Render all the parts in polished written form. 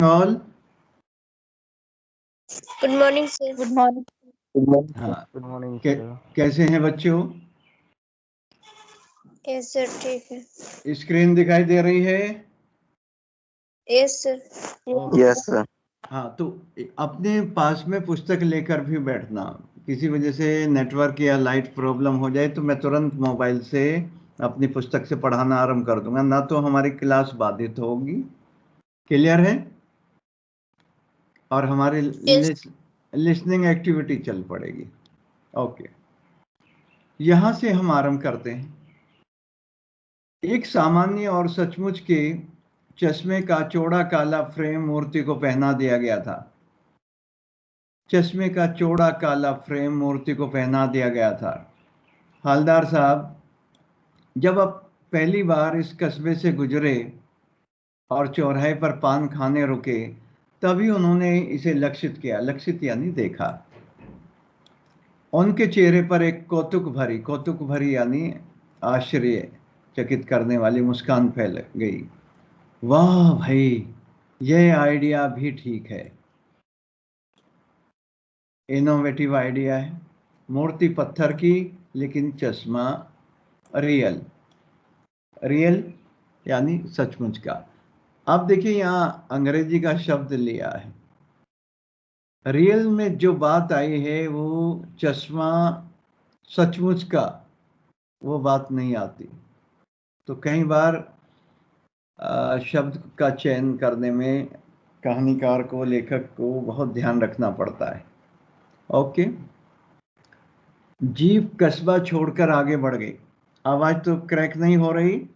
All good morning sir. Good morning. हाँ, good morning कैसे हैं बच्चों? यस सर, ठीक है। स्क्रीन दिखाई दे रही है? Yes sir. Yes sir. हाँ, तो अपने पास में पुस्तक लेकर भी बैठना। किसी वजह से नेटवर्क या लाइट प्रॉब्लम हो जाए तो मैं तुरंत मोबाइल से अपनी पुस्तक से पढ़ाना आरंभ कर दूंगा, ना तो हमारी क्लास बाधित होगी। क्लियर है? और हमारी लिसनिंग एक्टिविटी चल पड़ेगी। ओके, यहां से हम आरंभ करते हैं। एक सामान्य और सचमुच के चश्मे का चौड़ा काला फ्रेम मूर्ति को पहना दिया गया था। चश्मे का चौड़ा काला फ्रेम मूर्ति को पहना दिया गया था। हवलदार साहब, जब आप पहली बार इस कस्बे से गुजरे और चौराहे पर पान खाने रुके, तभी उन्होंने इसे लक्षित किया। लक्षित यानी देखा। उनके चेहरे पर एक कौतुक भरी यानी आश्चर्यचकित करने वाली मुस्कान फैल गई। वाह भाई, यह आइडिया भी ठीक है। इनोवेटिव आइडिया है। मूर्ति पत्थर की, लेकिन चश्मा रियल यानी सचमुच का। अब देखिए, यहां अंग्रेजी का शब्द लिया है। रियल में जो बात आई है वो चश्मा सचमुच का, वो बात नहीं आती। तो कई बार शब्द का चयन करने में कहानीकार को, लेखक को बहुत ध्यान रखना पड़ता है। ओके, जीप कस्बा छोड़कर आगे बढ़ गई। आवाज तो क्रैक नहीं हो रही?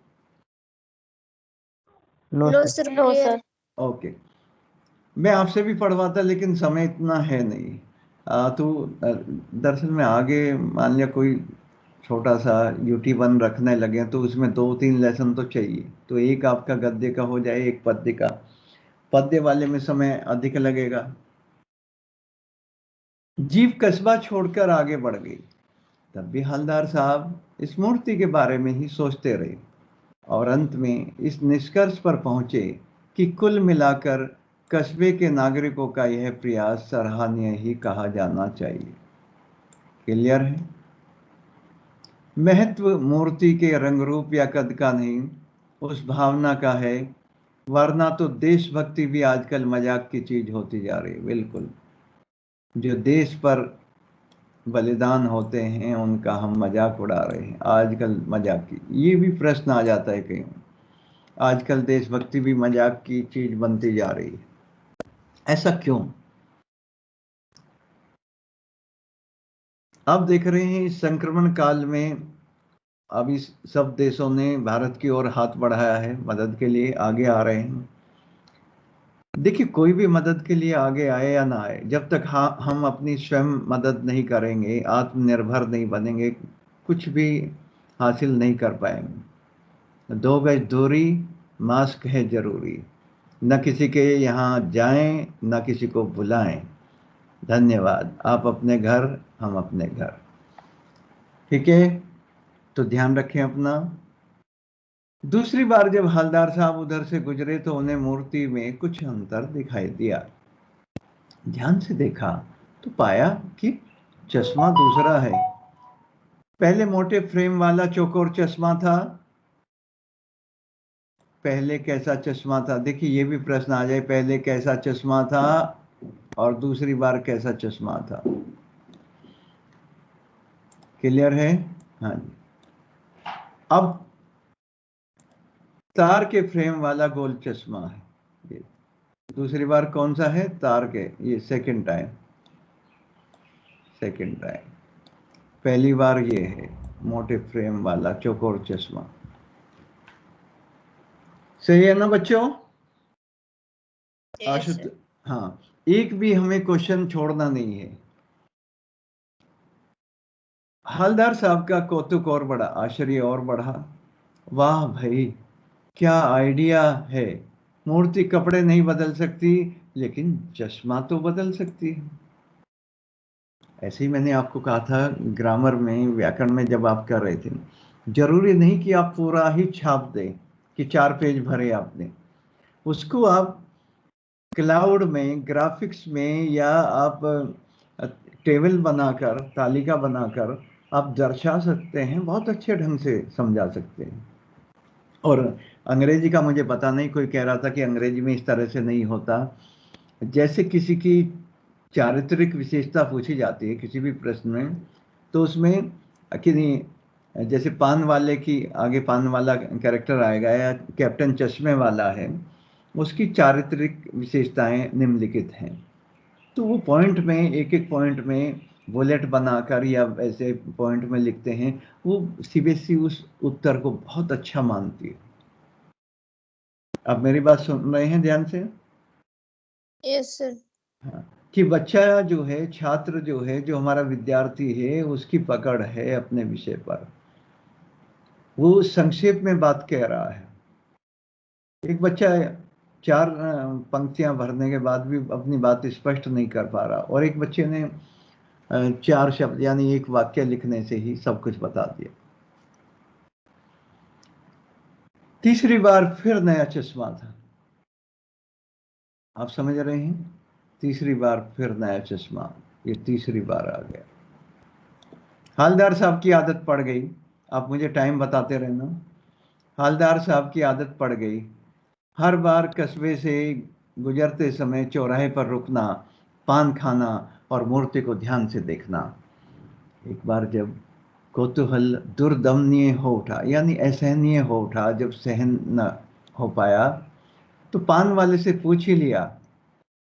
No sir, no sir. Okay, मैं आपसे भी पढ़वाता, लेकिन समय इतना है नहीं। दरअसल में आगे मान लिया कोई छोटा सा UT1 रखने लगे तो उसमें 2-3 लेसन तो चाहिए। तो एक आपका गद्य का हो जाए, एक पद्य का। पद्य वाले में समय अधिक लगेगा। जीप कस्बा छोड़कर आगे बढ़ गई। तब भी हवलदार साहब इस मूर्ति के बारे में ही सोचते रहे और अंत में इस निष्कर्ष पर पहुंचे कि कुल मिलाकर कस्बे के नागरिकों का यह प्रयास सराहनीय ही कहा जाना चाहिए। क्लियर है? महत्व मूर्ति के रंग रूप या कद का नहीं, उस भावना का है। वरना तो देशभक्ति भी आजकल मजाक की चीज होती जा रही है। बिल्कुल, जो देश पर बलिदान होते हैं उनका हम मजाक उड़ा रहे हैं आजकल। मजाक की ये भी प्रश्न आ जाता है कहीं। आजकल देशभक्ति भी मजाक की चीज बनती जा रही है। ऐसा क्यों? अब देख रहे हैं इस संक्रमण काल में अभी सब देशों ने भारत की ओर हाथ बढ़ाया है, मदद के लिए आगे आ रहे हैं। देखिए, कोई भी मदद के लिए आगे आए या ना आए, जब तक हम अपनी स्वयं मदद नहीं करेंगे, आत्मनिर्भर नहीं बनेंगे, कुछ भी हासिल नहीं कर पाएंगे। 2 गज दूरी, मास्क है जरूरी। न किसी के यहाँ जाएं, न किसी को बुलाएं। धन्यवाद। आप अपने घर, हम अपने घर। ठीक है, तो ध्यान रखें अपना। दूसरी बार जब हवलदार साहब उधर से गुजरे तो उन्हें मूर्ति में कुछ अंतर दिखाई दिया। ध्यान से देखा तो पाया कि चश्मा दूसरा है। पहले मोटे फ्रेम वाला चौकोर चश्मा था। पहले कैसा चश्मा था? देखिए, ये भी प्रश्न आ जाए, पहले कैसा चश्मा था और दूसरी बार कैसा चश्मा था। क्लियर है? हाँ जी। अब तार के फ्रेम वाला गोल चश्मा है। ये दूसरी बार कौन सा है? तार के। ये सेकंड टाइम। पहली बार ये है मोटे फ्रेम वाला चौकोर चश्मा। सही है ना बच्चों? आशुत, हाँ, एक भी हमें क्वेश्चन छोड़ना नहीं है। हवलदार साहब का कौतुक और बढ़ा, आश्चर्य और बढ़ा। वाह भाई, क्या आइडिया है। मूर्ति कपड़े नहीं बदल सकती, लेकिन चश्मा तो बदल सकती है। ऐसे ही मैंने आपको कहा था ग्रामर में, व्याकरण में जब आप कर रहे थे, जरूरी नहीं कि आप पूरा ही छाप दें कि 4 पेज भरे आपने। उसको आप क्लाउड में, ग्राफिक्स में, या आप टेबल बनाकर, तालिका बनाकर आप दर्शा सकते हैं, बहुत अच्छे ढंग से समझा सकते हैं। और अंग्रेजी का मुझे पता नहीं, कोई कह रहा था कि अंग्रेजी में इस तरह से नहीं होता। जैसे किसी की चारित्रिक विशेषता पूछी जाती है किसी भी प्रश्न में, तो उसमें कि जैसे पान वाले की आगे पान वाला कैरेक्टर आएगा, या कैप्टन चश्मे वाला है, उसकी चारित्रिक विशेषताएं निम्नलिखित हैं। तो वो पॉइंट में, एक एक पॉइंट में बुलेट बनाकर या ऐसे पॉइंट में लिखते हैं। वो सीबीएसई उस उत्तर को बहुत अच्छा मानती है। आप मेरी बात सुन रहे हैं ध्यान से? Yes sir. हाँ, कि बच्चा जो है, छात्र जो है, जो हमारा विद्यार्थी है, उसकी पकड़ है अपने विषय पर, वो संक्षेप में बात कह रहा है। एक बच्चा 4 पंक्तियां भरने के बाद भी अपनी बात स्पष्ट नहीं कर पा रहा, और एक बच्चे ने 4 शब्द यानी एक वाक्य लिखने से ही सब कुछ बता दिया। तीसरी बार फिर नया चश्मा था। आप समझ रहे हैं? तीसरी बार फिर नया चश्मा, ये तीसरी बार आ गया। हालदार साहब की आदत पड़ गई, आप मुझे टाइम बताते रहना। हालदार साहब की आदत पड़ गई, हर बार कस्बे से गुजरते समय चौराहे पर रुकना, पान खाना और मूर्ति को ध्यान से देखना। एक बार जब कौतूहल दुर्दमनीय हो उठा, यानी असहनीय हो उठा, जब सहन न हो पाया, तो पान वाले से पूछ ही लिया,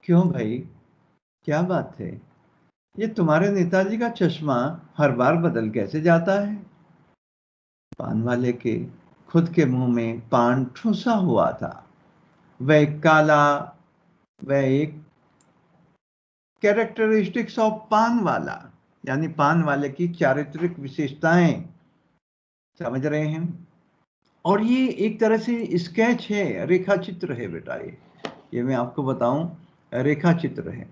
क्यों भाई, क्या बात है? ये तुम्हारे नेताजी का चश्मा हर बार बदल कैसे जाता है? पान वाले के खुद के मुंह में पान ठूसा हुआ था। वह काला, वह एक कैरेक्टरिस्टिक्स ऑफ पान वाला, यानी पान वाले की चारित्रिक विशेषताएं, समझ रहे हैं? और ये एक तरह से स्केच है, रेखा चित्र है बेटा। ये मैं आपको बताऊं, रेखा चित्र है,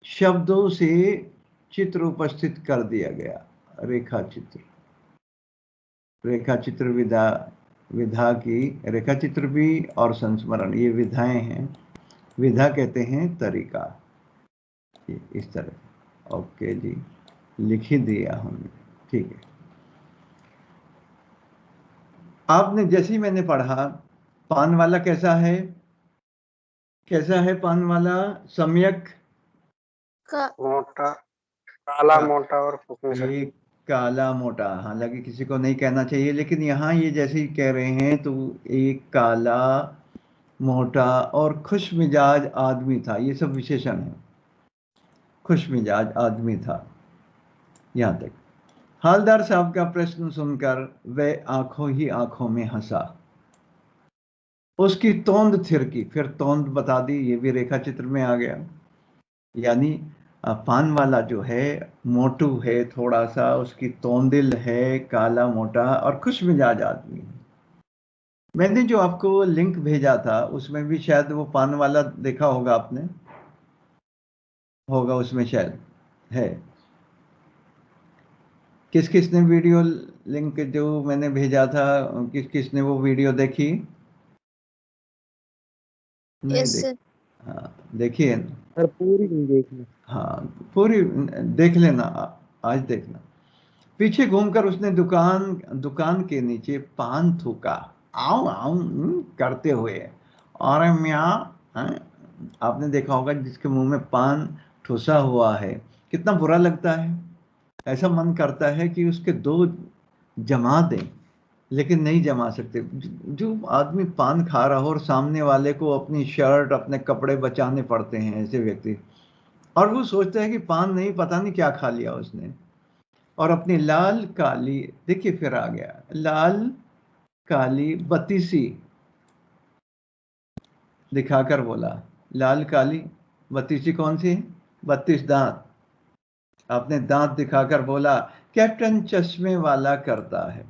शब्दों से चित्र उपस्थित कर दिया गया। रेखा चित्र, रेखा चित्र विधा, विधा की रेखा चित्र भी और संस्मरण, ये विधाएं हैं। विधा कहते हैं तरीका, इस तरह। ओके जी, लिख ही दिया हमने, ठीक है। आपने जैसे ही मैंने पढ़ा, पान वाला कैसा है, कैसा है पान वाला? सम्यक मोटा, काला मोटा और ये काला मोटा, हालांकि किसी को नहीं कहना चाहिए, लेकिन यहाँ ये जैसे ही कह रहे हैं, तो एक काला मोटा और खुश मिजाज आदमी था, ये सब विशेषण है। खुश मिजाज आदमी था, यहां तक। हालदार साहब का प्रश्न सुनकर वह आंखों ही आंखों में हंसा। उसकी तोंद थिरकी, फिर तोंद बता दी, ये भी रेखा चित्र में आ गया। यानी पान वाला जो है मोटू है थोड़ा सा, उसकी तोंदिल है, काला मोटा और खुश मिजाज आदमी है। मैंने जो आपको लिंक भेजा था उसमें भी शायद वो पान वाला देखा होगा आपने, होगा उसमें शायद है। किस किस ने वीडियो लिंक जो मैंने भेजा था, किस किस ने वो वीडियो देखी? नहीं यस देख, सर। हाँ देखिए। सर पूरी नहीं देखी। हाँ पूरी देख लेना, आज देखना। पीछे घूमकर उसने दुकान दुकान के नीचे पान थूका, आऊ आऊ करते हुए। और मियाँ, हैं? आपने देखा होगा जिसके मुंह में पान ठुसा हुआ है, कितना बुरा लगता है। ऐसा मन करता है कि उसके 2 जमा दें, लेकिन नहीं जमा सकते। जो आदमी पान खा रहा हो और सामने वाले को अपनी शर्ट, अपने कपड़े बचाने पड़ते हैं, ऐसे व्यक्ति, और वो सोचता है कि पान नहीं, पता नहीं क्या खा लिया उसने। और अपनी लाल काली, देखिए फिर आ गया, लाल काली बत्तीसी दिखाकर बोला। लाल काली बत्तीसी कौन सी? 32 दांत। आपने दांत दिखाकर बोला, कैप्टन चश्मे वाला करता है।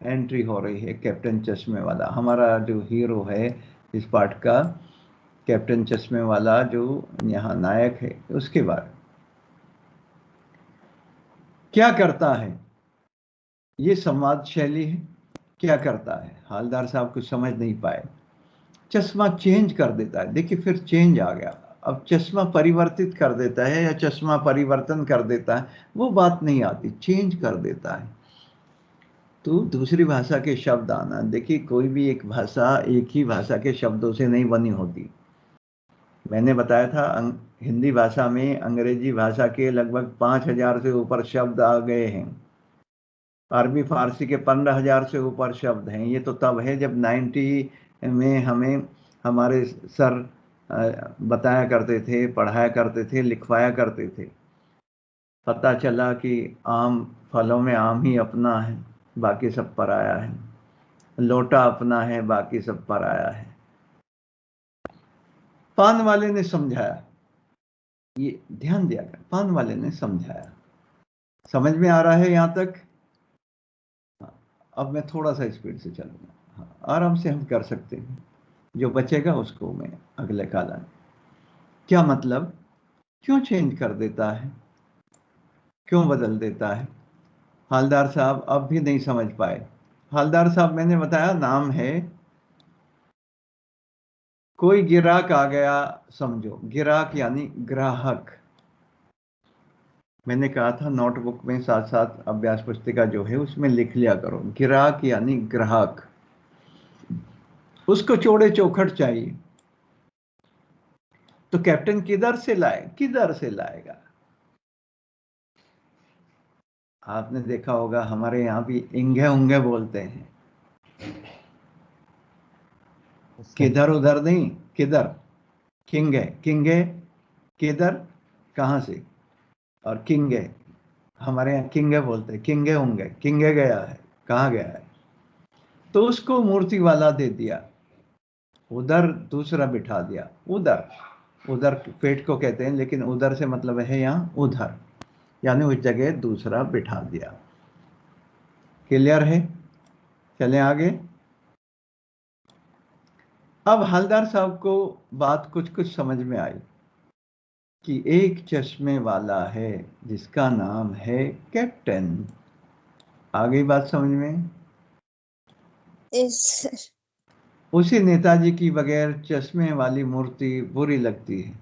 एंट्री हो रही है कैप्टन चश्मे वाला, हमारा जो हीरो है इस पार्ट का, कैप्टन चश्मे वाला जो यहाँ नायक है, उसके बारे में। क्या करता है, ये संवाद शैली है। क्या करता है, हालदार साहब कुछ समझ नहीं पाए। चश्मा चेंज कर देता है। देखिए फिर चेंज आ गया। अब चश्मा परिवर्तित कर देता है या चश्मा परिवर्तन कर देता है, वो बात नहीं आती, चेंज कर देता है। तो दूसरी भाषा के शब्द आना, देखिए कोई भी एक भाषा एक ही भाषा के शब्दों से नहीं बनी होती। मैंने बताया था हिंदी भाषा में अंग्रेजी भाषा के लगभग 5,000 से ऊपर शब्द आ गए हैं। अरबी फारसी के 15,000 से ऊपर शब्द हैं। ये तो तब है जब 90 में हमें हमारे सर बताया करते थे, पढ़ाया करते थे, लिखवाया करते थे। पता चला कि आम फलों में आम ही अपना है, बाकी सब पराया है। लोटा अपना है, बाकी सब पराया है। पान वाले ने समझाया, ये ध्यान दिया कर, पान वाले ने समझाया। समझ में आ रहा है यहां तक? अब मैं थोड़ा सा स्पीड से चलूंगा। हाँ, आराम से हम कर सकते हैं। जो बचेगा उसको मैं अगले काला। क्या मतलब, क्यों चेंज कर देता है, क्यों बदल देता है? हालदार साहब अब भी नहीं समझ पाए। हालदार साहब मैंने बताया नाम है। कोई गिराक आ गया, समझो गिराक यानी ग्राहक। मैंने कहा था नोटबुक में साथ साथ अभ्यास पुस्तिका जो है उसमें लिख लिया करो, गिराक यानी ग्राहक। उसको चौड़े चौखट चाहिए, तो कैप्टन किधर से लाए, किधर से लाएगा? आपने देखा होगा हमारे यहाँ भी इंगे उंगे बोलते हैं, किधर उधर नहीं, किधर। किंगे किंगे, किधर, कहां से। और किंगे, हमारे यहाँ किंगे बोलते हैं, किंगे होंगे, किंगे गया है, कहाँ गया है। तो उसको मूर्ति वाला दे दिया, उधर दूसरा बिठा दिया, उधर। उधर पेट को कहते हैं, लेकिन उधर से मतलब है यहाँ उधर, यानी उस जगह दूसरा बिठा दिया। क्लियर है? चलें आगे। अब हलदार साहब को बात कुछ कुछ समझ में आई कि एक चश्मे वाला है जिसका नाम है कैप्टन। आ गई बात समझ में? Yes sir. उसी नेताजी की बगैर चश्मे वाली मूर्ति बुरी लगती है,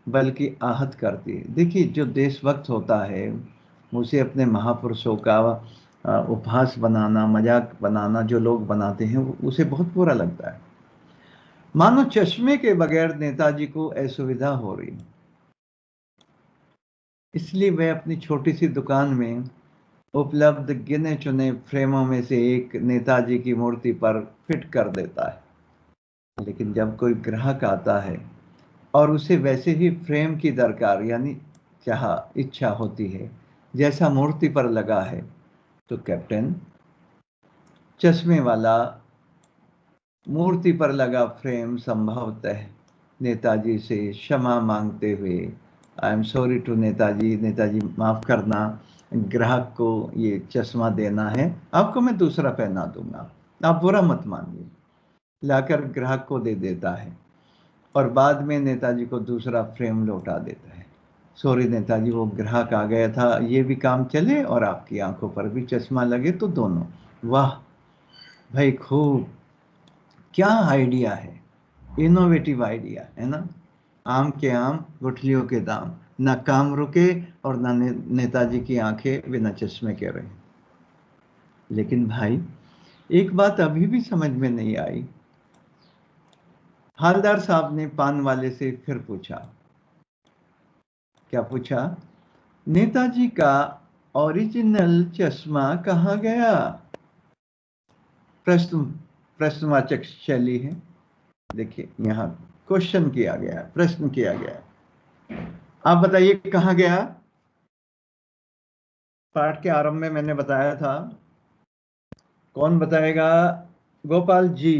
बल्कि आहत करती है। देखिए जो देशभक्त होता है उसे अपने महापुरुषों का उपहास बनाना, मजाक बनाना जो लोग बनाते हैं उसे बहुत बुरा लगता है। मानो चश्मे के बगैर नेताजी को असुविधा हो रही, इसलिए वह अपनी छोटी सी दुकान में उपलब्ध गिने चुने फ्रेमों में से एक नेताजी की मूर्ति पर फिट कर देता है। लेकिन जब कोई ग्राहक आता है और उसे वैसे ही फ्रेम की दरकार यानी चाह इच्छा होती है जैसा मूर्ति पर लगा है, तो कैप्टन चश्मे वाला मूर्ति पर लगा फ्रेम संभवतः नेताजी से क्षमा मांगते हुए, I am sorry to Netaji, Netaji माफ करना, ग्राहक को ये चश्मा देना है, आपको मैं दूसरा पहना दूंगा, आप बुरा मत मानिए, लाकर ग्राहक को दे देता है और बाद में नेताजी को दूसरा फ्रेम लौटा देता है। सॉरी नेताजी, वो ग्राहक आ गया था, ये भी काम चले और आपकी आंखों पर भी चश्मा लगे तो दोनों। वाह भाई, खूब, क्या आइडिया है, इनोवेटिव आइडिया है ना। आम के आम गुठलियों के दाम, ना काम रुके और ना नेताजी की आंखें बिना चश्मे के रहे। लेकिन भाई एक बात अभी भी समझ में नहीं आई। हालदार साहब ने पान वाले से फिर पूछा। क्या पूछा? नेताजी का ओरिजिनल चश्मा कहाँ गया? प्रश्न, प्रश्नवाचक शैली है। देखिए यहां क्वेश्चन किया गया, प्रश्न किया गया। आप बताइए कहां गया? पाठ के आरंभ में मैंने बताया था, कौन बताएगा? गोपाल जी,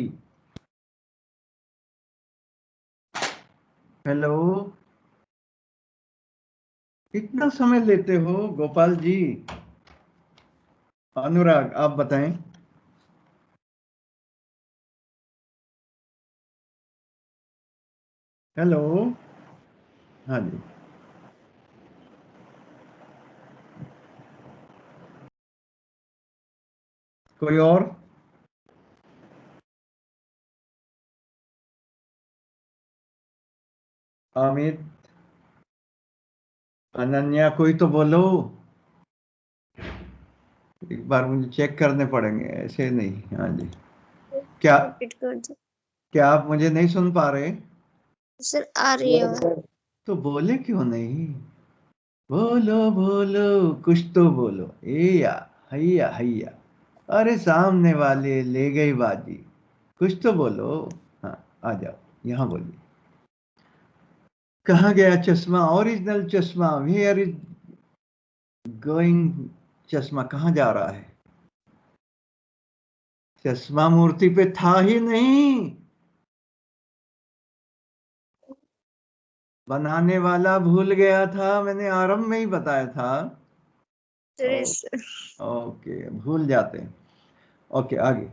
हेलो, कितना समय लेते हो गोपाल जी? अनुराग आप बताएं। हेलो, हाँ जी, कोई और? अमित, अनन्या, कोई तो बोलो। एक बार मुझे चेक करने पड़ेंगे, ऐसे नहीं। हाँ जी। क्या रिपीट कर दो क्या आप मुझे नहीं सुन पा रहे? सर। आ रही है आवाज। तो बोले क्यों नहीं? बोलो बोलो, कुछ तो बोलो। ए या हैया हैया, अरे सामने वाले ले गई बाजी, कुछ तो बोलो। हाँ, आ जाओ, यहाँ बोलिए। कहाँ गया चश्मा? ओरिजिनल चश्मा, वेयर इज गोइंग? चश्मा कहाँ जा रहा है? चश्मा मूर्ति पे था ही नहीं, बनाने वाला भूल गया था, मैंने आरंभ में ही बताया था। सर ओ, इस ओके, भूल जाते हैं। ओके, आगे।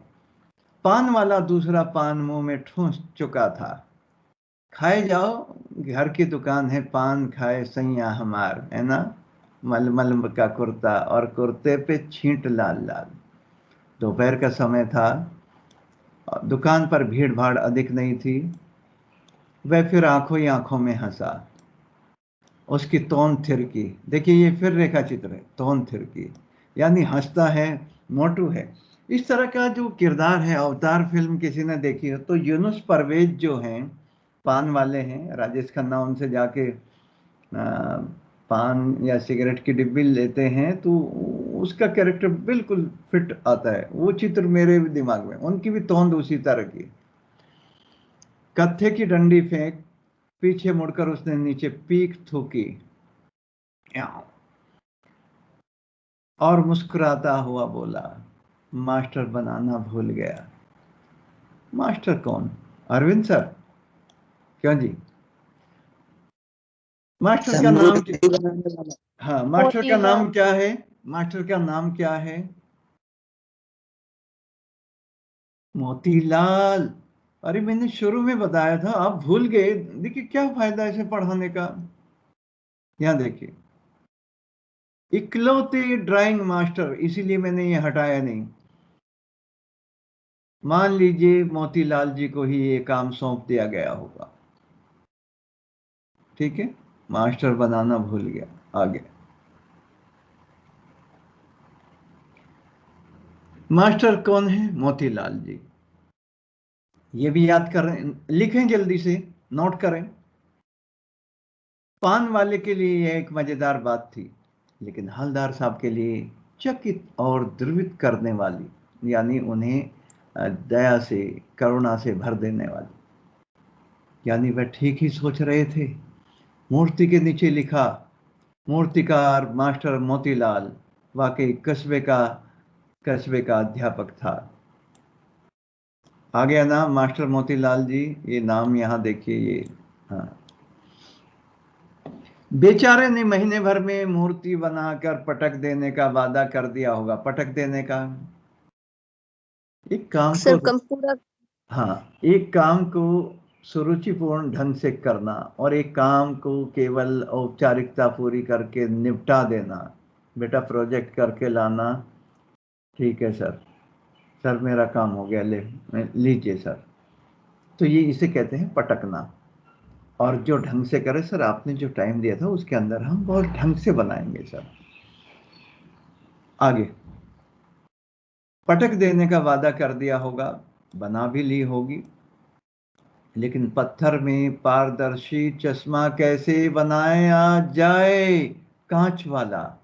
पान वाला दूसरा पान मुंह में ठूंस चुका था, खाए जाओ, घर की दुकान है, पान खाए सैया हमार, है ना? मलमल का कुर्ता और कुर्ते पे छींट लाल लाल। दोपहर का समय था, दुकान पर भीड़ भाड़ अधिक नहीं थी। वह फिर आंखों ही आंखों में हंसा, उसकी तोन थिरकी। देखिए, ये फिर रेखा चित्र है, तोन थिरकी, यानी हंसता है, मोटू है। इस तरह का जो किरदार है, अवतार फिल्म किसी ने देखी हो तो यूनुस परवेज जो हैं, पान वाले हैं, राजेश खन्ना उनसे जाके पान या सिगरेट की डिब्बी लेते हैं तो उसका कैरेक्टर बिल्कुल फिट आता है। वो चित्र मेरे भी दिमाग में, उनकी भी तोंद उसी तरह की। कत्थे की डंडी फेंक, पीछे मुड़कर उसने नीचे पीक थूकी और मुस्कुराता हुआ बोला, मास्टर बनाना भूल गया। मास्टर कौन? अरविंद सर? क्यों जी? मास्टर का नाम मूर्ति बनाने वाला। हाँ, मास्टर का नाम क्या है? मास्टर का नाम क्या है? मोतीलाल। अरे मैंने शुरू में बताया था, आप भूल गए। देखिए, क्या फायदा इसे पढ़ाने का। यहाँ देखिए, इकलौते ड्राइंग मास्टर, इसीलिए मैंने ये हटाया नहीं। मान लीजिए मोतीलाल जी को ही ये काम सौंप दिया गया होगा, ठीक है? मास्टर बनाना भूल गया। आगे, मास्टर कौन है? मोतीलाल जी। ये भी याद कर रहे हैं? लिखें जल्दी से, नोट करें। पान वाले के लिए यह एक मजेदार बात थी, लेकिन हलदार साहब के लिए चकित और द्रवित करने वाली, यानी उन्हें दया से, करुणा से भर देने वाली। यानी वह ठीक ही सोच रहे थे। मूर्ति के नीचे लिखा, मूर्तिकार मास्टर मोतीलाल वाकई कस्बे का अध्यापक था। आ गया नाम, मास्टर मोतीलाल जी। ये नाम यहाँ देखिए, ये। हाँ, बेचारे ने महीने भर में मूर्ति बनाकर पटक देने का वादा कर दिया होगा। पटक देने का, एक काम को, सर कम पूरा। हाँ, एक काम को सुरुचिपूर्ण ढंग से करना और एक काम को केवल औपचारिकता पूरी करके निपटा देना। बेटा, प्रोजेक्ट करके लाना। ठीक है सर। सर मेरा काम हो गया, लीजिए सर। तो ये इसे कहते हैं पटकना। और जो ढंग से करे, सर आपने जो टाइम दिया था उसके अंदर हम बहुत ढंग से बनाएंगे सर। आगे, पटक देने का वादा कर दिया होगा, बना भी ली होगी, लेकिन पत्थर में पारदर्शी चश्मा कैसे बनाया जाए, कांच वाला,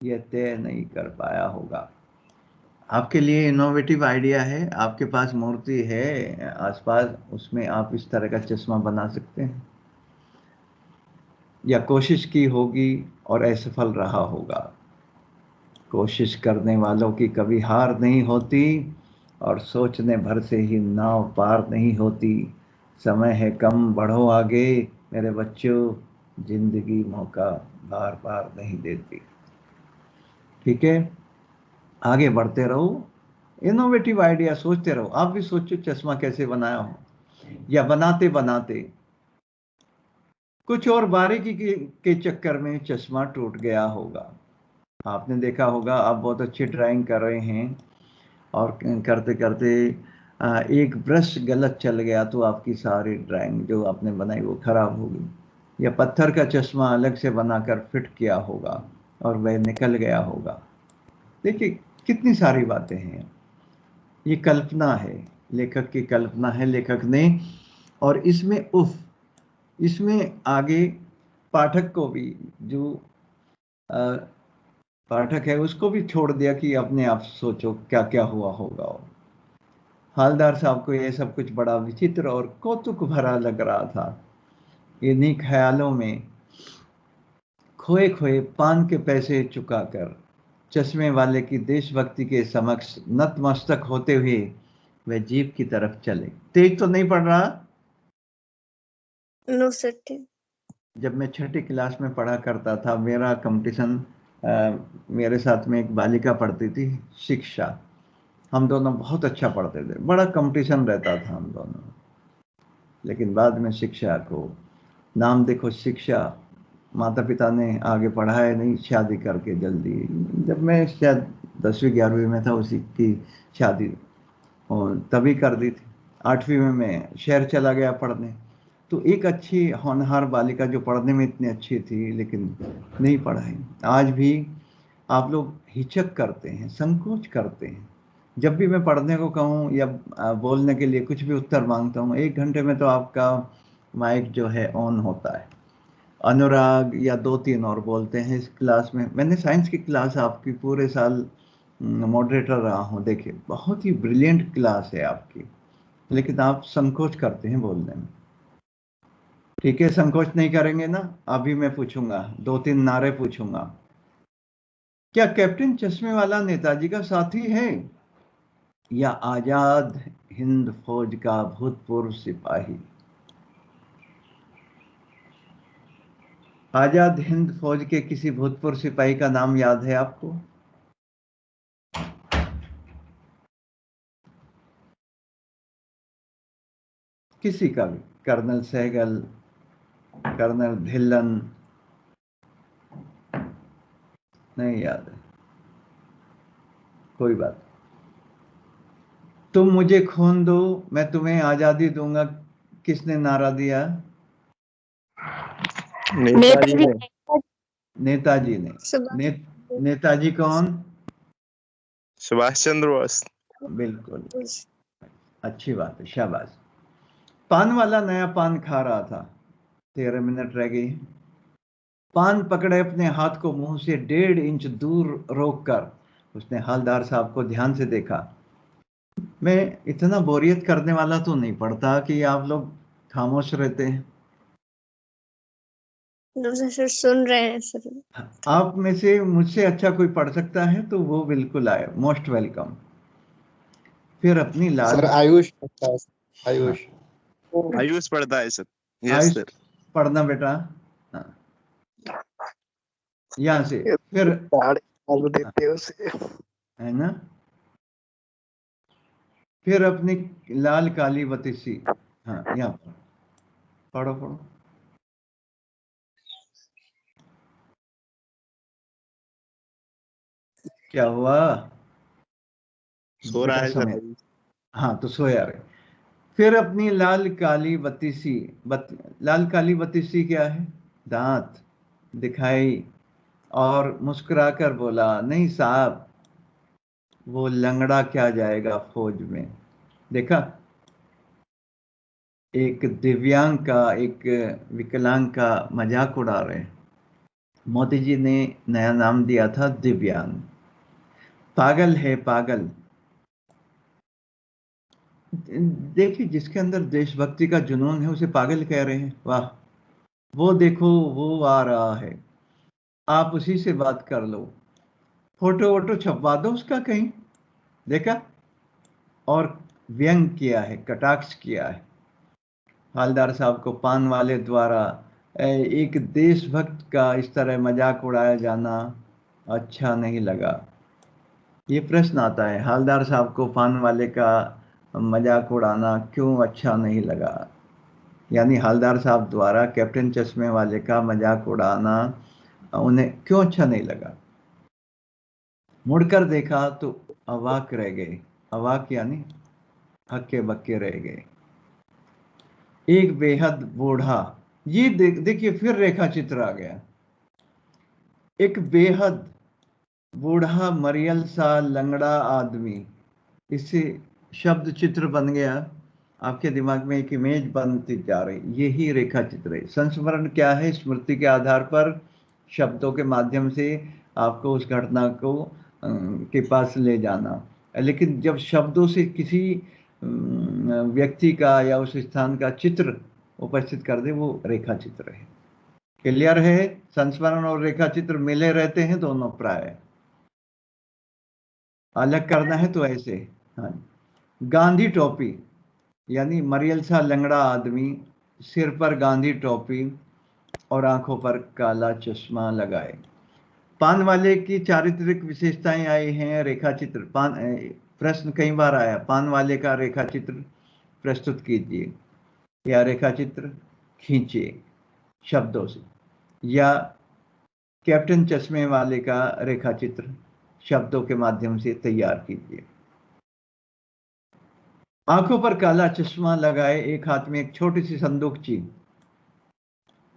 यह तय नहीं कर पाया होगा। आपके लिए इनोवेटिव आइडिया है, आपके पास मूर्ति है आसपास, उसमें आप इस तरह का चश्मा बना सकते हैं, या कोशिश की होगी और असफल रहा होगा। कोशिश करने वालों की कभी हार नहीं होती, और सोचने भर से ही नाव पार नहीं होती। समय है कम, बढ़ो आगे मेरे बच्चों, जिंदगी मौका बार बार नहीं देती। ठीक है, आगे बढ़ते रहो, इनोवेटिव आइडिया सोचते रहो। आप भी सोचो चश्मा कैसे बनाया हो, या बनाते बनाते कुछ और बारीकी के चक्कर में चश्मा टूट गया होगा। आपने देखा होगा, आप बहुत अच्छी ड्राइंग कर रहे हैं और करते करते एक ब्रश गलत चल गया तो आपकी सारी ड्राइंग जो आपने बनाई वो खराब हो गई। या पत्थर का चश्मा अलग से बनाकर फिट किया होगा और वह निकल गया होगा। देखिए कितनी सारी बातें हैं, ये कल्पना है, लेखक की कल्पना है लेखक ने। और इसमें इसमें आगे पाठक को भी, जो पाठक है उसको भी छोड़ दिया कि अपने आप सोचो क्या क्या हुआ होगा। हालदार साहब को यह सब कुछ बड़ा विचित्र और कौतुक भरा लग रहा था। इन्हीं ख्यालों में खोए खोए पान के पैसे चुकाकर चश्मे वाले की देशभक्ति के समक्ष नतमस्तक होते हुए वह जीप की तरफ चले। तेज तो नहीं पढ़ रहा? नो सर ठीक। जब मैं छठी क्लास में पढ़ा करता था, मेरा कंपटीशन, मेरे साथ में एक बालिका पढ़ती थी, शिक्षा। हम दोनों बहुत अच्छा पढ़ते थे, बड़ा कंपटीशन रहता था हम दोनों। लेकिन बाद में शिक्षा को नाम देखो, शिक्षा, माता पिता ने आगे पढ़ाया नहीं, शादी करके जल्दी। जब मैं शायद 10वीं 11वीं में था, उसी की शादी और तभी कर दी थी। 8वीं में मैं शहर चला गया पढ़ने। तो एक अच्छी होनहार बालिका जो पढ़ने में इतनी अच्छी थी, लेकिन नहीं पढ़ाई। आज भी आप लोग हिचक करते हैं, संकोच करते हैं। जब भी मैं पढ़ने को कहूँ या बोलने के लिए कुछ भी उत्तर मांगता हूँ, 1 घंटे में तो आपका माइक जो है ऑन होता है। अनुराग या 2-3 और बोलते हैं इस क्लास में। मैंने साइंस की क्लास आपकी पूरे साल मॉडरेटर रहा हूँ, देखिए बहुत ही ब्रिलियंट क्लास है आपकी, लेकिन आप संकोच करते हैं बोलने में। ठीक है, संकोच नहीं करेंगे ना? अभी मैं पूछूंगा, 2-3 नारे पूछूंगा। क्या कैप्टन चश्मे वाला नेताजी का साथी है या आजाद हिंद फौज का भूतपूर्व सिपाही? आजाद हिंद फौज के किसी भूतपूर्व सिपाही का नाम याद है आपको? किसी का भी, कर्नल सहगल, कर्नल धिल्लन, नहीं याद है? कोई बात। तुम मुझे खून दो, मैं तुम्हें आजादी दूंगा, किसने नारा दिया? नेताजी ने। नेताजी ने। ने, नेताजी कौन? सुभाष चंद्र बोस। बिल्कुल, अच्छी बात है, शाबाश। पान वाला नया पान खा रहा था, 13 मिनट रह गई। पान पकड़े अपने हाथ को मुंह से 1.5 इंच दूर रोककर उसने हालदार साहब को ध्यान से देखा। मैं इतना बोरियत करने वाला तो नहीं पढ़ता कि आप लोग खामोश रहते हैं। नो सर सुन रहे हैं सर। आप में से मुझसे अच्छा कोई पढ़ सकता है तो वो बिल्कुल आए, मोस्ट वेलकम। फिर अपनी लाल, सर आयुष पढ़ता है, आयुष। आयुष पढ़ता है सर। Yes Ayush sir. पढ़ना बेटा। हाँ, यहाँ से फिर आलू देते हैं उसे। है ना। फिर अपनी लाल काली बतीसी, हाँ यहाँ पर पढ़ो पढ़ो। क्या हुआ? सो रहा बेटा है सर। समय, हाँ तो सोया रहे। फिर अपनी लाल काली बतीसी, लाल काली बतीसी क्या है? दांत दिखाई और मुस्कुराकर बोला, नहीं साहब, वो लंगड़ा क्या जाएगा फौज में। देखा, एक दिव्यांग का, एक विकलांग का मजाक उड़ा रहे हैं। मोदी जी ने नया नाम दिया था दिव्यांग। पागल है पागल। देखिए, जिसके अंदर देशभक्ति का जुनून है उसे पागल कह रहे हैं, वाह। वो देखो, वो आ रहा है, आप उसी से बात कर लो, फोटो वोटो छपवा दो उसका कहीं। देखा, और व्यंग किया है, कटाक्ष किया है। हालदार साहब को पान वाले द्वारा एक देशभक्त का इस तरह मजाक उड़ाया जाना अच्छा नहीं लगा। ये प्रश्न आता है, हालदार साहब को पान वाले का मजाक उड़ाना क्यों अच्छा नहीं लगा? यानी हालदार साहब द्वारा कैप्टन चश्मे वाले का मजाक उड़ाना उन्हें क्यों अच्छा नहीं लगा? मुड़कर देखा तो अवाक रह गए। अवाक यानी हक्के बक्के रह गए। एक बेहद बूढ़ा ये देखिए फिर रेखा चित्र आ गया। एक बेहद बूढ़ा मरियल सा लंगड़ा आदमी, इससे शब्द चित्र बन गया, आपके दिमाग में एक इमेज बनती जा रही। यही रेखा चित्र है। संस्मरण क्या है? स्मृति के आधार पर शब्दों के माध्यम से आपको उस घटना को के पास ले जाना। लेकिन जब शब्दों से किसी व्यक्ति का या उस स्थान का चित्र उपस्थित कर दे, वो रेखा चित्र है। क्लियर है? संस्मरण और रेखा चित्र मिले रहते हैं दोनों प्राय। अलग करना है तो ऐसे। हाँ, गांधी टोपी, यानी मरियल सा लंगड़ा आदमी, सिर पर गांधी टोपी और आंखों पर काला चश्मा लगाए। पान वाले की चारित्रिक विशेषताएं आई हैं। रेखा चित्र, पान प्रश्न कई बार आया, पान वाले का रेखा चित्र प्रस्तुत कीजिए, या रेखा चित्र खींचिए शब्दों से, या कैप्टन चश्मे वाले का रेखा चित्र शब्दों के माध्यम से तैयार कीजिए। आंखों पर काला चश्मा लगाए, एक हाथ में एक छोटी सी संदूकची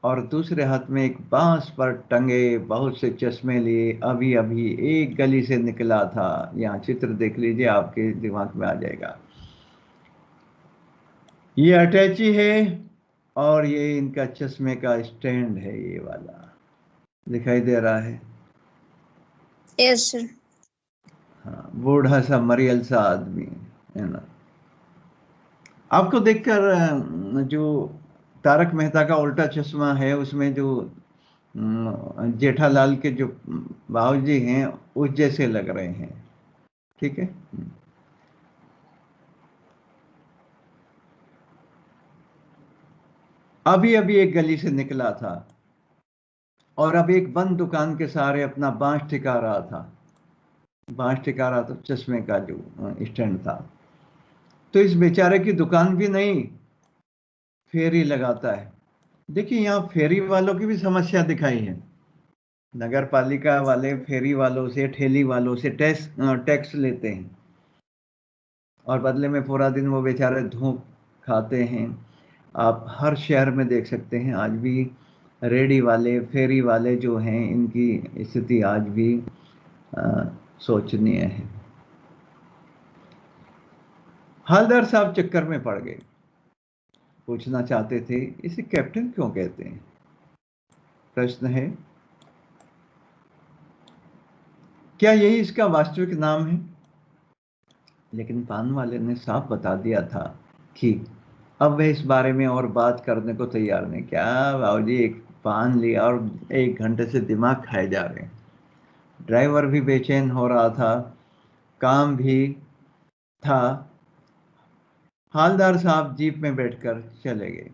और दूसरे हाथ में एक बांस पर टंगे बहुत से चश्मे लिए अभी अभी एक गली से निकला था। यहाँ चित्र देख लीजिए, आपके दिमाग में आ जाएगा। ये अटैची है और ये इनका चश्मे का स्टैंड है, ये वाला दिखाई दे रहा है। Yes sir. हाँ, बूढ़ा सा मरियल सा आदमी है ना। आपको देखकर जो तारक मेहता का उल्टा चश्मा है, उसमें जो जेठालाल के जो बाबूजी हैं उस जैसे लग रहे हैं। ठीक है। अभी अभी एक गली से निकला था और अब एक बंद दुकान के सहारे अपना बांस टिका रहा था। बांस टिका रहा था, चश्मे का जो स्टैंड था। तो इस बेचारे की दुकान भी नहीं, फेरी लगाता है। देखिए, यहाँ फेरी वालों की भी समस्या दिखाई है। नगर पालिका वाले फेरी वालों से, ठेली वालों से टैक्स लेते हैं और बदले में पूरा दिन वो बेचारे धूप खाते हैं। आप हर शहर में देख सकते हैं आज भी रेडी वाले, फेरी वाले जो हैं, इनकी स्थिति आज भी शोचनीय है। हवलदार साहब चक्कर में पड़ गए, पूछना चाहते थे इसे कैप्टन क्यों कहते हैं। प्रश्न है, क्या यही इसका वास्तविक नाम है? लेकिन पान वाले ने साफ बता दिया था कि अब वह इस बारे में और बात करने को तैयार नहीं। क्या बाबूजी, एक पान लिया और 1 घंटे से दिमाग खाए जा रहे हैं। ड्राइवर भी बेचैन हो रहा था, काम भी था। हालदार साहब जीप में बैठकर चले गए।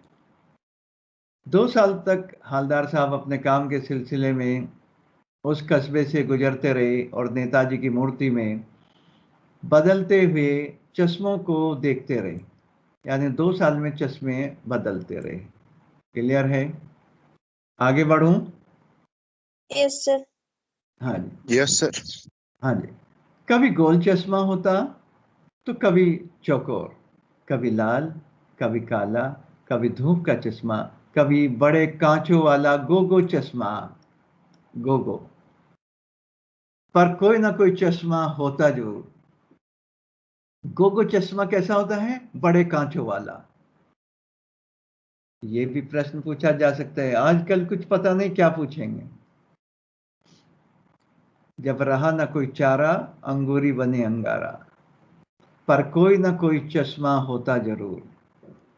2 साल तक हालदार साहब अपने काम के सिलसिले में उस कस्बे से गुजरते रहे और नेताजी की मूर्ति में बदलते हुए चश्मों को देखते रहे। यानी 2 साल में चश्मे बदलते रहे। क्लियर है? आगे बढ़ूं? Yes sir. हाँ जी, यस सर। हाँ जी। कभी गोल चश्मा होता तो कभी चौकोर, कभी लाल, कभी काला, कभी धूप का चश्मा, कभी बड़े कांचों वाला गोगो चश्मा। गोगो पर कोई ना कोई चश्मा होता जरूर। गोगो चश्मा कैसा होता है? बड़े कांचों वाला। ये भी प्रश्न पूछा जा सकता है। आजकल कुछ पता नहीं क्या पूछेंगे। जब रहा ना कोई चारा, अंगूरी बने अंगारा, पर कोई ना कोई चश्मा होता जरूर।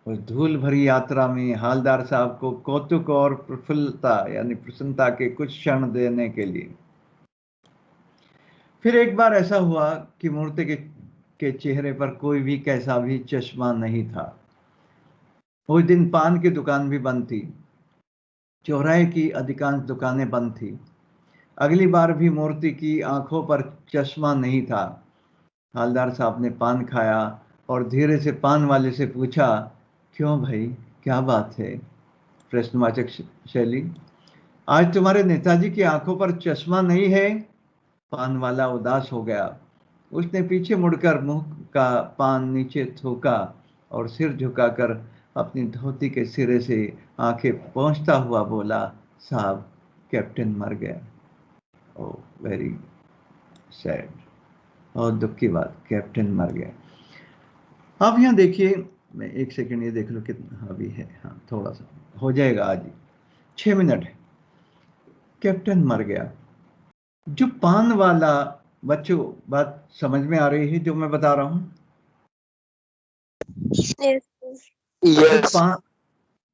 उस धूल भरी यात्रा में हालदार साहब को कौतुक और प्रफुल्लता यानी प्रसन्नता के कुछ क्षण देने के लिए फिर एक बार ऐसा हुआ कि मूर्ति के चेहरे पर कोई भी कैसा भी चश्मा नहीं था। उस दिन पान की दुकान भी बंद थी, चौराहे की अधिकांश दुकानें बंद थी। अगली बार भी मूर्ति की आंखों पर चश्मा नहीं था। हालदार साहब ने पान खाया और धीरे से पान वाले से पूछा, क्यों भाई, क्या बात है? प्रश्नवाचक शैली। आज तुम्हारे नेताजी की आंखों पर चश्मा नहीं है? पान वाला उदास हो गया। उसने पीछे मुड़कर मुंह का पान नीचे थूका और सिर झुकाकर अपनी धोती के सिरे से आंखें पोंछता हुआ बोला, साहब कैप्टन मर गया। ओ वेरी सैड, और दुख की बात, कैप्टन मर गया। अब यहाँ देखिए, मैं एक सेकंड ये देख लो कितना अभी है, हाँ थोड़ा सा हो जाएगा, आज 6 मिनट है। कैप्टन मर गया। जो पान वाला, बच्चों बात समझ में आ रही है जो मैं बता रहा हूं? Yes, sir. जो यस। पान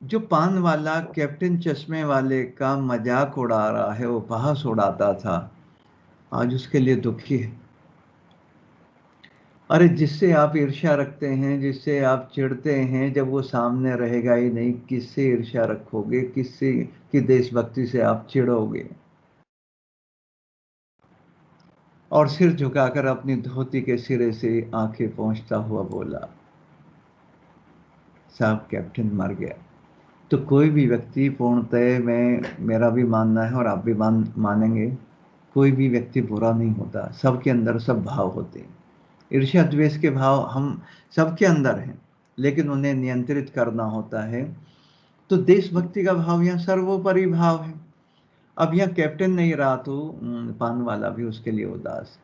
जो पान वाला कैप्टन चश्मे वाले का मजाक उड़ा रहा है, उपहास उड़ाता था, आज उसके लिए दुखी है। अरे जिससे आप ईर्ष्या रखते हैं, जिससे आप चिढ़ते हैं, जब वो सामने रहेगा ही नहीं, किससे ईर्ष्या रखोगे, किससे की देशभक्ति से आप चिढ़ोगे? और सिर झुकाकर अपनी धोती के सिरे से आंखें पोंछता हुआ बोला, साहब कैप्टन मर गया। तो कोई भी व्यक्ति, पूर्णतः मेरा भी मानना है और आप भी मानेंगे, कोई भी व्यक्ति बुरा नहीं होता, सबके अंदर सब भाव होते हैं। ईर्ष्या द्वेष के भाव हम सबके अंदर हैं, लेकिन उन्हें नियंत्रित करना होता है। तो देशभक्ति का भाव यहाँ सर्वोपरि भाव है। अब यहाँ कैप्टन नहीं रहा तो पान वाला भी उसके लिए उदास,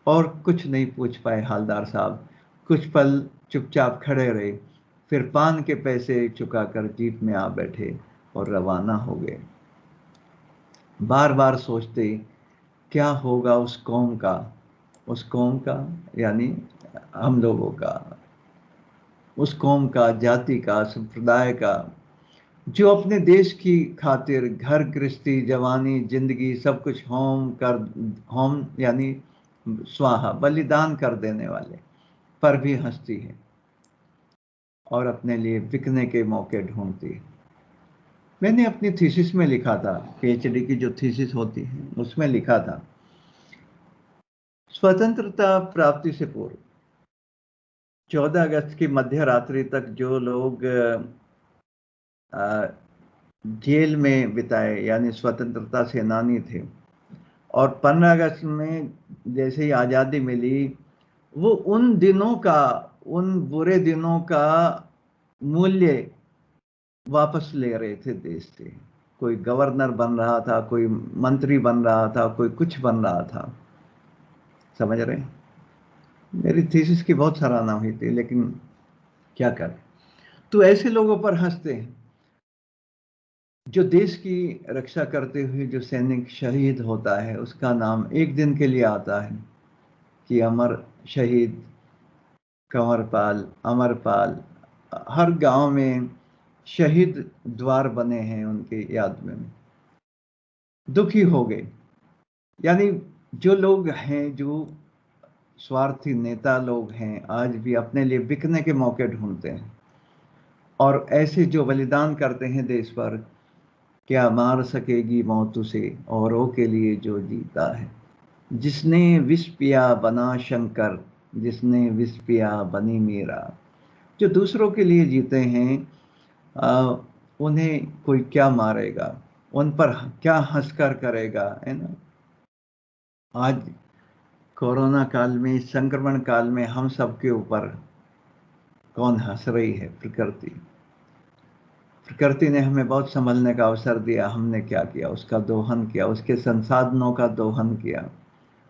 और कुछ नहीं पूछ पाए हालदार साहब। कुछ पल चुपचाप खड़े रहे, फिर पान के पैसे चुकाकर जीप में आ बैठे और रवाना हो गए। बार बार सोचते, क्या होगा उस कौम का यानी हम लोगों का, उस कौम का, जाति का, संप्रदाय का, जो अपने देश की खातिर घर गृहस्थी, जवानी, जिंदगी सब कुछ होम यानी स्वाहा बलिदान कर देने वाले पर भी हंसती है और अपने लिए बिकने के मौके ढूंढती है। मैंने अपनी थीसिस में लिखा था, पीएचडी की जो थीसिस होती है उसमें लिखा था, स्वतंत्रता प्राप्ति से पूर्व 14 अगस्त की मध्य रात्रि तक जो लोग जेल में बिताए, यानी स्वतंत्रता सेनानी थे, और 15 अगस्त में जैसे ही आज़ादी मिली, वो उन दिनों का, उन बुरे दिनों का मूल्य वापस ले रहे थे देश से। कोई गवर्नर बन रहा था, कोई मंत्री बन रहा था, कोई कुछ बन रहा था, समझ रहे हैं? मेरी थीसिस की बहुत सराहना हुई थी, लेकिन क्या करें। तो ऐसे लोगों पर हंसते हैं। जो देश की रक्षा करते हुए जो सैनिक शहीद होता है, उसका नाम एक दिन के लिए आता है कि अमर शहीद कंवरपाल, अमरपाल। हर गांव में शहीद द्वार बने हैं उनके याद में। दुखी हो गए, यानी जो लोग हैं, जो स्वार्थी नेता लोग हैं, आज भी अपने लिए बिकने के मौके ढूंढते हैं। और ऐसे जो बलिदान करते हैं देश पर, क्या मार सकेगी मौत उसे, औरों के लिए जो जीता है। जिसने विष पिया बना शंकर, जिसने विष पिया बनी मीरा। जो दूसरों के लिए जीते हैं, उन्हें कोई क्या मारेगा, उन पर क्या हंसकर करेगा, है ना? आज कोरोना काल में, संक्रमण काल में हम सबके ऊपर कौन हंस रही है? प्रकृति। प्रकृति ने हमें बहुत संभलने का अवसर दिया, हमने क्या किया? उसका दोहन किया, उसके संसाधनों का दोहन किया।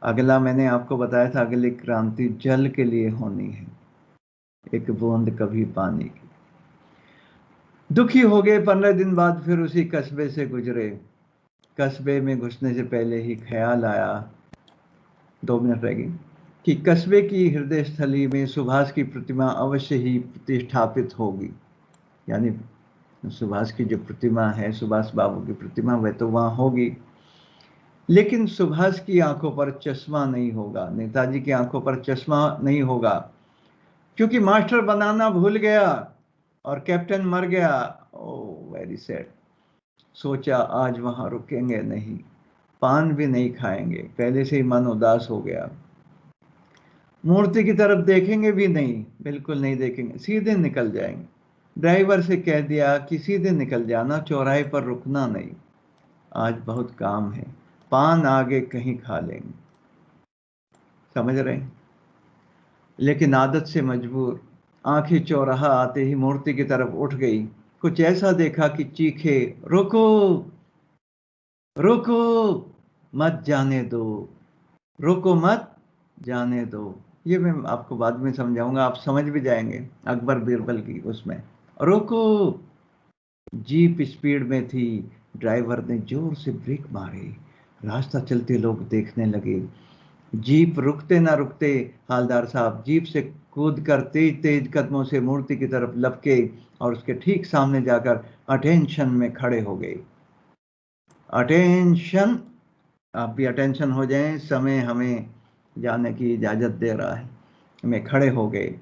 अगला मैंने आपको बताया था, अगली क्रांति जल के लिए होनी है, एक बूंद कभी पानी की। दुखी हो गए। 15 दिन बाद फिर उसी कस्बे से गुजरे। कस्बे में घुसने से पहले ही ख्याल आया, 2 मिनट रह गई, कि कस्बे की हृदय स्थली में सुभाष की प्रतिमा अवश्य ही प्रतिष्ठापित होगी। यानी सुभाष की जो प्रतिमा है, सुभाष बाबू की प्रतिमा, वह तो वहां होगी, लेकिन सुभाष की आंखों पर चश्मा नहीं होगा, नेताजी की आंखों पर चश्मा नहीं होगा, क्योंकि मास्टर बनाना भूल गया और कैप्टन मर गया। Oh very sad. सोचा आज वहां रुकेंगे नहीं, पान भी नहीं खाएंगे, पहले से ही मन उदास हो गया। मूर्ति की तरफ देखेंगे भी नहीं, बिल्कुल नहीं देखेंगे, सीधे निकल जाएंगे। ड्राइवर से कह दिया कि सीधे निकल जाना, चौराहे पर रुकना नहीं, आज बहुत काम है, पान आगे कहीं खा लेंगे। समझ रहे हैं? लेकिन आदत से मजबूर, आंखें चौराहा आते ही मूर्ति की तरफ उठ गई। कुछ ऐसा देखा कि चीखे, रोको रोको, मत जाने दो, रोको मत जाने दो। ये मैं आपको बाद में समझाऊंगा, आप समझ भी जाएंगे। अकबर बीरबल की उसमें, रोको। जीप स्पीड में थी। ड्राइवर ने जोर से ब्रेक मारे। रास्ता चलते लोग देखने लगे। जीप रुकते ना रुकते हालदार साहब जीप से कूद कर तेज तेज कदमों से मूर्ति की तरफ लपके और उसके ठीक सामने जाकर अटेंशन में खड़े हो गए। अटेंशन, आप भी अटेंशन हो जाएं, समय हमें जाने की इजाजत दे रहा है। में खड़े हो गए।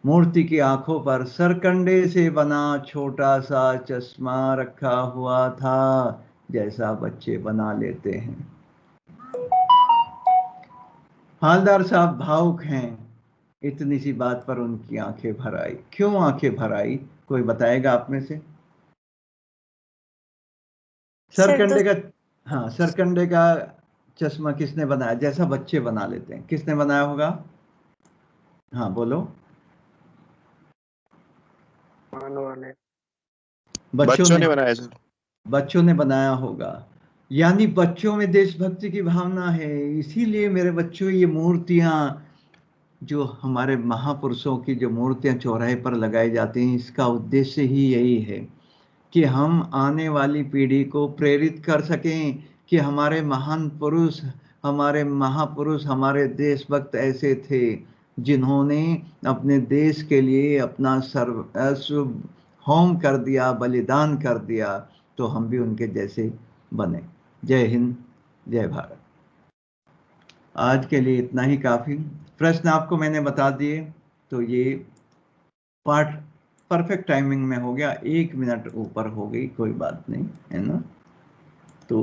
मूर्ति की आंखों पर सरकंडे से बना छोटा सा चश्मा रखा हुआ था, जैसा बच्चे बना लेते हैं। हालदार साहब भावुक हैं। इतनी सी बात पर उनकी आंखें भर आई। क्यों आंखें भर आई, कोई बताएगा आप में से? सरकंडे का, हाँ, सरकंडे का चश्मा किसने बनाया, जैसा बच्चे बना लेते हैं, किसने बनाया होगा? हाँ बोलो। मानव ने। बच्चों ने बनाया सर। बच्चों ने बनाया होगा। यानी बच्चों में देशभक्ति की भावना है। इसीलिए मेरे बच्चों, ये मूर्तियां जो हमारे महापुरुषों की जो मूर्तियां चौराहे पर लगाई जाती हैं, इसका उद्देश्य ही यही है कि हम आने वाली पीढ़ी को प्रेरित कर सकें कि हमारे महान पुरुष, हमारे महापुरुष, हमारे देशभक्त ऐसे थे जिन्होंने अपने देश के लिए अपना सर्वस्व होम कर दिया, बलिदान कर दिया। तो हम भी उनके जैसे बने। जय हिंद, जय भारत। आज के लिए इतना ही काफ़ी। प्रश्न आपको मैंने बता दिए, तो ये पार्ट परफेक्ट टाइमिंग में हो गया। 1 मिनट ऊपर हो गई, कोई बात नहीं, है ना। तो